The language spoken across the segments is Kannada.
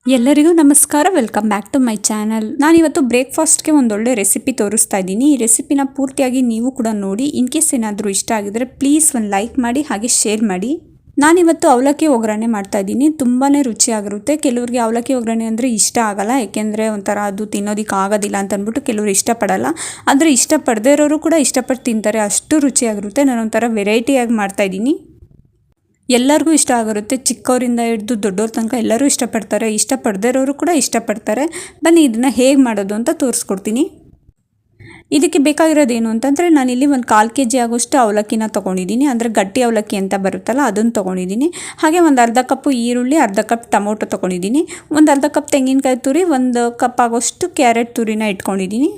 ಎಲ್ಲರಿಗೂ ನಮಸ್ಕಾರ, welcome back to my channel. ನಾನಿವತ್ತು ಬ್ರೇಕ್ಫಾಸ್ಟ್ಗೆ ಒಂದೊಳ್ಳೆ ರೆಸಿಪಿ ತೋರಿಸ್ತಾ ಇದ್ದೀನಿ. ಈ ರೆಸಿಪಿನ ಪೂರ್ತಿಯಾಗಿ ನೀವು ಕೂಡ ನೋಡಿ. ಇನ್ ಕೇಸ್ ಏನಾದರೂ ಇಷ್ಟ ಆಗಿದ್ರೆ ಪ್ಲೀಸ್ ಒಂದು ಲೈಕ್ ಮಾಡಿ, ಹಾಗೆ ಶೇರ್ ಮಾಡಿ. ನಾನಿವತ್ತು ಅವಲಕ್ಕಿ ಒಗ್ಗರಣೆ ಮಾಡ್ತಾ ಇದ್ದೀನಿ. ತುಂಬಾ ರುಚಿಯಾಗಿರುತ್ತೆ. ಕೆಲವ್ರಿಗೆ ಅವಲಕ್ಕಿ ಒಗ್ಗರಣೆ ಅಂದರೆ ಇಷ್ಟ ಆಗಲ್ಲ, ಏಕೆಂದರೆ ಒಂಥರ ಅದು ತಿನ್ನೋದಕ್ಕೆ ಆಗೋದಿಲ್ಲ ಅಂತ ಅಂದ್ಬಿಟ್ಟು ಕೆಲವರು ಇಷ್ಟಪಡಲ್ಲ. ಆದರೆ ಇಷ್ಟಪಡದೇ ಇರೋರು ಕೂಡ ಇಷ್ಟಪಟ್ಟು ತಿಂತಾರೆ, ಅಷ್ಟು ರುಚಿಯಾಗಿರುತ್ತೆ. ನಾನು ಒಂಥರ ವೆರೈಟಿಯಾಗಿ ಮಾಡ್ತಾಯಿದ್ದೀನಿ. ಎಲ್ಲರಿಗೂ ಇಷ್ಟ ಆಗಿರುತ್ತೆ. ಚಿಕ್ಕವರಿಂದ ಹಿಡಿದು ದೊಡ್ಡವ್ರ ತನಕ ಎಲ್ಲರೂ ಇಷ್ಟಪಡ್ತಾರೆ. ಇಷ್ಟಪಡದೇ ಇರೋರು ಕೂಡ ಇಷ್ಟಪಡ್ತಾರೆ. ಬನ್ನಿ ಇದನ್ನು ಹೇಗೆ ಮಾಡೋದು ಅಂತ ತೋರಿಸ್ಕೊಡ್ತೀನಿ. ಇದಕ್ಕೆ ಬೇಕಾಗಿರೋದೇನು ಅಂತಂದರೆ, ನಾನಿಲ್ಲಿ ಒಂದು 1/4 kg ಆಗೋಷ್ಟು ಅವಲಕ್ಕಿನ ತೊಗೊಂಡಿದ್ದೀನಿ. ಅಂದರೆ ಗಟ್ಟಿ ಅವಲಕ್ಕಿ ಅಂತ ಬರುತ್ತಲ್ಲ, ಅದನ್ನು ತೊಗೊಂಡಿದ್ದೀನಿ. ಹಾಗೆ ಒಂದು ಅರ್ಧ ಕಪ್ಪು ಈರುಳ್ಳಿ, ಅರ್ಧ ಕಪ್ ಟೊಮೊಟೊ ತೊಗೊಂಡಿದ್ದೀನಿ. ಒಂದು ಅರ್ಧ ಕಪ್ ತೆಂಗಿನಕಾಯಿ ತುರಿ, 1 ಕಪ್ ಆಗೋಷ್ಟು ಕ್ಯಾರೆಟ್ ತುರಿನ ಇಟ್ಕೊಂಡಿದ್ದೀನಿ.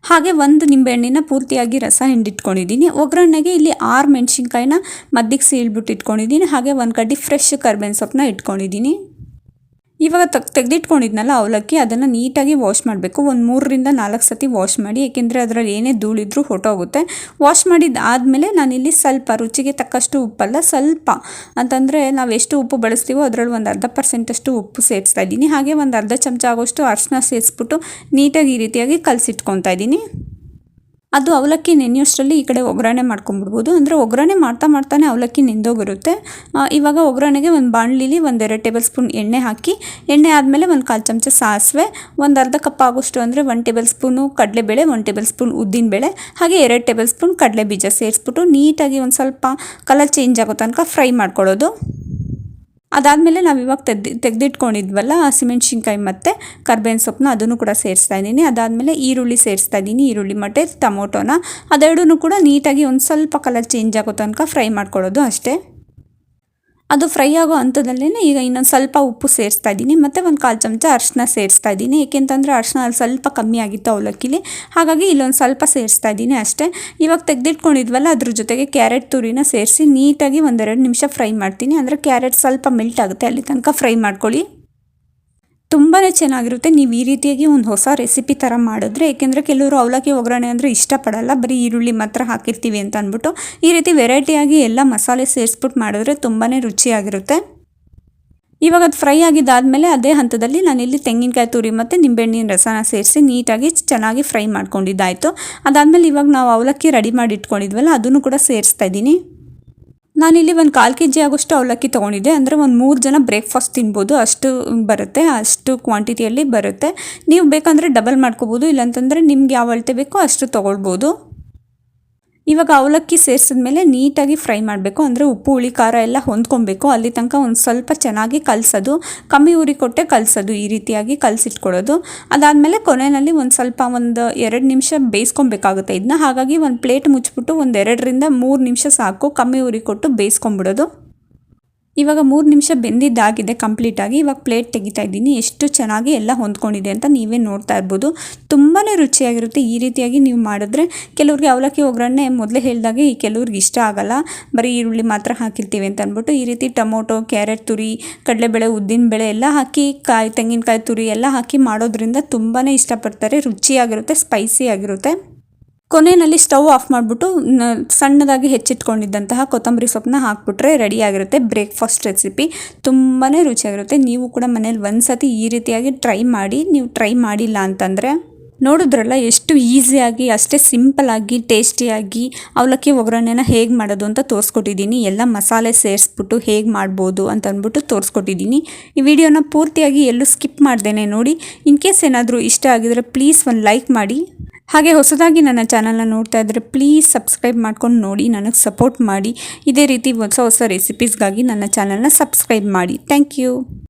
ಹಾಗೆ ಒಂದು ನಿಂಬೆಹಣ್ಣಿನ ಪೂರ್ತಿಯಾಗಿ ರಸ ಹಿಂಡಿಟ್ಕೊಂಡಿದ್ದೀನಿ. ಒಗ್ಗರಣೆಗೆ ಇಲ್ಲಿ 6 ಮೆಣಸಿನ್ಕಾಯಿನ ಮದ್ದಿಗೆ ಸೀಳ್ಬಿಟ್ಟು ಇಟ್ಕೊಂಡಿದ್ದೀನಿ. ಹಾಗೆ 1 ಕಡ್ಡಿ ಫ್ರೆಶ್ ಕರ್ಬೇವಿನ ಸೊಪ್ಪನ್ನ ಇಟ್ಕೊಂಡಿದ್ದೀನಿ. ಇವಾಗ ತೆಗೆದಿಟ್ಕೊಂಡಿದ್ನಲ್ಲ ಅವಲಕ್ಕಿ, ಅದನ್ನು ನೀಟಾಗಿ ವಾಶ್ ಮಾಡಬೇಕು. ಒಂದು 3ರಿಂದ 4 ಸತಿ ವಾಶ್ ಮಾಡಿ, ಏಕೆಂದರೆ ಅದರಲ್ಲಿ ಏನೇ ಧೂಳಿದ್ರೂ ಹೊಟ್ಟೋಗುತ್ತೆ. ವಾಶ್ ಮಾಡಿದ್ದಾದಮೇಲೆ ನಾನಿಲ್ಲಿ ಸ್ವಲ್ಪ ರುಚಿಗೆ ತಕ್ಕಷ್ಟು ಉಪ್ಪಲ್ಲ, ಸ್ವಲ್ಪ ಅಂತಂದರೆ ನಾವು ಎಷ್ಟು ಉಪ್ಪು ಬಳಸ್ತೀವೋ ಅದರಲ್ಲಿ ಒಂದು 0.5% ಉಪ್ಪು ಸೇರಿಸ್ತಾ ಇದ್ದೀನಿ. ಹಾಗೆ ಒಂದು ಅರ್ಧ ಚಮಚ ಆಗೋಷ್ಟು ಅರಿಶಿನ ಸೇರಿಸ್ಬಿಟ್ಟು ನೀಟಾಗಿ ಈ ರೀತಿಯಾಗಿ ಕಲಸಿಟ್ಕೊತಾ ಇದ್ದೀನಿ. ಅದು ಅವಲಕ್ಕಿ ನೆನೆಯೋಷ್ಟರಲ್ಲಿ ಈ ಕಡೆ ಒಗ್ಗರಣೆ ಮಾಡ್ಕೊಂಬಿಡ್ಬೋದು. ಅಂದರೆ ಒಗ್ಗರಣೆ ಮಾಡ್ತಾನೆ ಅವಲಕ್ಕಿ ನೆಂದೋಗಿರುತ್ತೆ. ಇವಾಗ ಒಗ್ಗರಣೆಗೆ ಒಂದು ಬಾಣಲಿಲಿ 1-2 ಟೇಬಲ್ ಸ್ಪೂನ್ ಎಣ್ಣೆ ಹಾಕಿ, ಎಣ್ಣೆ ಆದಮೇಲೆ 1/4 ಚಮಚ ಸಾಸಿವೆ, ಒಂದು ಅರ್ಧ ಕಪ್ ಆಗೋಷ್ಟು ಅಂದರೆ 1 ಟೇಬಲ್ ಸ್ಪೂನು ಕಡಲೆಬೇಳೆ, 1 ಟೇಬಲ್ ಸ್ಪೂನ್ ಉದ್ದಿನಬೇಳೆ, ಹಾಗೆ 2 ಟೇಬಲ್ ಸ್ಪೂನ್ ಕಡಲೆ ಬೀಜ ಸೇರಿಸ್ಬಿಟ್ಟು ನೀಟಾಗಿ ಒಂದು ಸ್ವಲ್ಪ ಕಲರ್ ಚೇಂಜ್ ಆಗೋ ತನಕ ಫ್ರೈ ಮಾಡ್ಕೊಳ್ಳೋದು. ಅದಾದಮೇಲೆ ನಾವು ಇವಾಗ ತೆಗೆದಿಟ್ಕೊಂಡಿದ್ವಲ್ಲ ಹಸಿಮೆಣ್ಸಿನ್ಕಾಯಿ ಮತ್ತು ಕರ್ಬೇವಿನ ಸೊಪ್ಪನ್ನ, ಅದನ್ನು ಕೂಡ ಸೇರಿಸ್ತಾ ಇದ್ದೀನಿ. ಅದಾದಮೇಲೆ ಈರುಳ್ಳಿ ಸೇರಿಸ್ತಾ ಇದ್ದೀನಿ. ಈರುಳ್ಳಿ ಮತ್ತು ಟೊಮೊಟೊನ ಅದೆರಡೂ ಕೂಡ ನೀಟಾಗಿ ಒಂದು ಸ್ವಲ್ಪ ಕಲರ್ ಚೇಂಜ್ ಆಗೋ ತನಕ ಫ್ರೈ ಮಾಡ್ಕೊಳ್ಳೋದು ಅಷ್ಟೇ. ಅದು ಫ್ರೈ ಆಗೋ ಹಂತದಲ್ಲೇ ಈಗ ಇನ್ನೊಂದು ಸ್ವಲ್ಪ ಉಪ್ಪು ಸೇರಿಸ್ತಾ ಇದ್ದೀನಿ. ಮತ್ತು 1/4 ಚಮಚ ಅರಿಶಿನ ಸೇರಿಸ್ತಾ ಇದ್ದೀನಿ. ಏಕೆಂತಂದರೆ ಅರಿಶಿನ ಅಲ್ಲಿ ಸ್ವಲ್ಪ ಕಮ್ಮಿ ಆಗಿತ್ತು ಅವಲಕ್ಕಿಲಿ, ಹಾಗಾಗಿ ಇಲ್ಲೊಂದು ಸ್ವಲ್ಪ ಸೇರಿಸ್ತಾ ಇದ್ದೀನಿ ಅಷ್ಟೇ. ಇವಾಗ ತೆಗೆದಿಟ್ಕೊಂಡಿದ್ವಲ್ಲ ಅದ್ರ ಜೊತೆಗೆ ಕ್ಯಾರೆಟ್ ತುರಿನ ಸೇರಿಸಿ ನೀಟಾಗಿ 1-2 ನಿಮಿಷ ಫ್ರೈ ಮಾಡ್ತೀನಿ. ಅಂದರೆ ಕ್ಯಾರೆಟ್ ಸ್ವಲ್ಪ ಮೆಲ್ಟ್ ಆಗುತ್ತೆ, ಅಲ್ಲಿ ತನಕ ಫ್ರೈ ಮಾಡ್ಕೊಳ್ಳಿ. ತುಂಬಾ ಚೆನ್ನಾಗಿರುತ್ತೆ ನೀವು ಈ ರೀತಿಯಾಗಿ ಒಂದು ಹೊಸ ರೆಸಿಪಿ ಥರ ಮಾಡಿದ್ರೆ. ಏಕೆಂದರೆ ಕೆಲವರು ಅವಲಕ್ಕಿ ಒಗ್ಗರಣೆ ಅಂದರೆ ಇಷ್ಟಪಡಲ್ಲ, ಬರೀ ಈರುಳ್ಳಿ ಮಾತ್ರ ಹಾಕಿರ್ತೀವಿ ಅಂತ ಅಂದ್ಬಿಟ್ಟು ಈ ರೀತಿ ವೆರೈಟಿಯಾಗಿ ಎಲ್ಲ ಮಸಾಲೆ ಸೇರಿಸ್ಬಿಟ್ಟು ಮಾಡಿದ್ರೆ ತುಂಬಾ ರುಚಿಯಾಗಿರುತ್ತೆ. ಇವಾಗ ಅದು ಫ್ರೈ ಆಗಿದ್ದಾದಮೇಲೆ ಅದೇ ಹಂತದಲ್ಲಿ ನಾನಿಲ್ಲಿ ತೆಂಗಿನಕಾಯಿ ತುರಿ ಮತ್ತು ನಿಂಬೆಹಣ್ಣಿನ ರಸನ ಸೇರಿಸಿ ನೀಟಾಗಿ ಚೆನ್ನಾಗಿ ಫ್ರೈ ಮಾಡ್ಕೊಂಡಿದ್ದಾಯಿತು. ಅದಾದಮೇಲೆ ಇವಾಗ ನಾವು ಅವಲಕ್ಕಿ ರೆಡಿ ಮಾಡಿ ಇಟ್ಕೊಂಡಿದ್ವಲ್ಲ ಅದನ್ನು ಕೂಡ ಸೇರಿಸ್ತಾ ಇದ್ದೀನಿ. ನಾನಿಲ್ಲಿ ಒಂದು 1/4 kg ಆಗೋಷ್ಟು ಅವಲಕ್ಕಿ ತೊಗೊಂಡಿದ್ದೆ. ಅಂದರೆ ಒಂದು 3 ಜನ ಬ್ರೇಕ್ಫಾಸ್ಟ್ ತಿನ್ಬೋದು, ಅಷ್ಟು ಬರುತ್ತೆ, ಅಷ್ಟು ಕ್ವಾಂಟಿಟಿಯಲ್ಲಿ ಬರುತ್ತೆ. ನೀವು ಬೇಕಂದರೆ ಡಬಲ್ ಮಾಡ್ಕೋಬೋದು, ಇಲ್ಲಾಂತಂದರೆ ನಿಮ್ಗೆ ಯಾವ ಅಳತೆ ಬೇಕೋ ಅಷ್ಟು ತೊಗೊಳ್ಬೋದು. ಇವಾಗ ಅವಲಕ್ಕಿ ಸೇರಿಸಿದ್ಮೇಲೆ ನೀಟಾಗಿ ಫ್ರೈ ಮಾಡಬೇಕು. ಅಂದರೆ ಉಪ್ಪು ಹುಳಿ ಖಾರ ಎಲ್ಲ ಹೊಂದ್ಕೊಬೇಕು, ಅಲ್ಲಿ ತನಕ ಒಂದು ಸ್ವಲ್ಪ ಚೆನ್ನಾಗಿ ಕಲಸೋದು, ಕಮ್ಮಿ ಉರಿ ಕೊಟ್ಟೆ ಕಲಸೋದು, ಈ ರೀತಿಯಾಗಿ ಕಲಸಿಟ್ಕೊಳ್ಳೋದು. ಅದಾದಮೇಲೆ ಕೊನೆಯಲ್ಲಿ ಒಂದು 2 ನಿಮಿಷ ಬೇಯಿಸ್ಕೊಬೇಕಾಗುತ್ತೆ ಇದನ್ನ. ಹಾಗಾಗಿ ಒಂದು ಪ್ಲೇಟ್ ಮುಚ್ಚಿಬಿಟ್ಟು 2ರಿಂದ 3 ನಿಮಿಷ ಸಾಕು, ಕಮ್ಮಿ ಉರಿ ಕೊಟ್ಟು ಬೇಯಿಸ್ಕೊಂಬಿಡೋದು. ಇವಾಗ 3 ನಿಮಿಷ ಬೆಂದಿದ್ದಾಗಿದೆ ಕಂಪ್ಲೀಟಾಗಿ. ಇವಾಗ ಪ್ಲೇಟ್ ತೆಗಿತಾ ಇದ್ದೀನಿ. ಎಷ್ಟು ಚೆನ್ನಾಗಿ ಎಲ್ಲ ಹೊಂದ್ಕೊಂಡಿದೆ ಅಂತ ನೀವೇ ನೋಡ್ತಾ ಇರ್ಬೋದು. ತುಂಬಾ ರುಚಿಯಾಗಿರುತ್ತೆ ಈ ರೀತಿಯಾಗಿ ನೀವು ಮಾಡಿದ್ರೆ. ಕೆಲವ್ರಿಗೆ ಅವಲಕ್ಕಿ ಒಗ್ಗರಣೆ ಮೊದಲೇ ಹೇಳಿದಾಗೆ ಕೆಲವ್ರಿಗೆ ಇಷ್ಟ ಆಗಲ್ಲ, ಬರೀ ಈರುಳ್ಳಿ ಮಾತ್ರ ಹಾಕಿರ್ತೀವಿ ಅಂತ ಅಂದ್ಬಿಟ್ಟು ಈ ರೀತಿ ಟೊಮೊಟೊ, ಕ್ಯಾರೆಟ್ ತುರಿ, ಕಡಲೆಬೇಳೆ, ಉದ್ದಿನಬೇಳೆ ಎಲ್ಲ ಹಾಕಿ, ತೆಂಗಿನಕಾಯಿ ತುರಿ ಎಲ್ಲ ಹಾಕಿ ಮಾಡೋದ್ರಿಂದ ತುಂಬಾ ಇಷ್ಟಪಡ್ತಾರೆ. ರುಚಿಯಾಗಿರುತ್ತೆ, ಸ್ಪೈಸಿ ಆಗಿರುತ್ತೆ. ಕೊನೆಯಲ್ಲಿ ಸ್ಟವ್ ಆಫ್ ಮಾಡಿಬಿಟ್ಟು ಸಣ್ಣದಾಗಿ ಹೆಚ್ಚಿಟ್ಕೊಂಡಿದ್ದಂತಹ ಕೊತ್ತಂಬರಿ ಸೊಪ್ಪನ್ನ ಹಾಕ್ಬಿಟ್ರೆ ರೆಡಿಯಾಗಿರುತ್ತೆ ಬ್ರೇಕ್ಫಾಸ್ಟ್ ರೆಸಿಪಿ. ತುಂಬಾ ರುಚಿಯಾಗಿರುತ್ತೆ. ನೀವು ಕೂಡ ಮನೇಲಿ ಒಂದು ಸತಿ ಈ ರೀತಿಯಾಗಿ ಟ್ರೈ ಮಾಡಿ. ನೀವು ಟ್ರೈ ಮಾಡಿಲ್ಲ ಅಂತಂದರೆ ನೋಡಿದ್ರಲ್ಲ ಎಷ್ಟು ಈಸಿಯಾಗಿ, ಅಷ್ಟೇ ಸಿಂಪಲ್ಲಾಗಿ, ಟೇಸ್ಟಿಯಾಗಿ ಅವಲಕ್ಕಿ ಒಗ್ಗರಣೆನ ಹೇಗೆ ಮಾಡೋದು ಅಂತ ತೋರಿಸ್ಕೊಟ್ಟಿದ್ದೀನಿ. ಎಲ್ಲ ಮಸಾಲೆ ಸೇರಿಸ್ಬಿಟ್ಟು ಹೇಗೆ ಮಾಡ್ಬೋದು ಅಂತ ಅಂದ್ಬಿಟ್ಟು ತೋರಿಸ್ಕೊಟ್ಟಿದ್ದೀನಿ. ಈ ವಿಡಿಯೋನ ಪೂರ್ತಿಯಾಗಿ ಎಲ್ಲೂ ಸ್ಕಿಪ್ ಮಾಡ್ದೇನೆ ನೋಡಿ. ಇನ್ ಕೇಸ್ ಏನಾದರೂ ಇಷ್ಟ ಆಗಿದರೆ ಪ್ಲೀಸ್ ಒಂದು ಲೈಕ್ ಮಾಡಿ. ಹಾಗೆ ಹೊಸದಾಗಿ ನನ್ನ ಚಾನಲ್ನ ನೋಡ್ತಾ ಇದ್ದರೆ ಪ್ಲೀಸ್ ಸಬ್ಸ್ಕ್ರೈಬ್ ಮಾಡ್ಕೊಂಡು ನೋಡಿ, ನನಗೆ ಸಪೋರ್ಟ್ ಮಾಡಿ. ಇದೇ ರೀತಿ ಹೊಸ ರೆಸಿಪೀಸ್ಗಾಗಿ ನನ್ನ ಚಾನಲ್ನ ಸಬ್ಸ್ಕ್ರೈಬ್ ಮಾಡಿ. Thank you.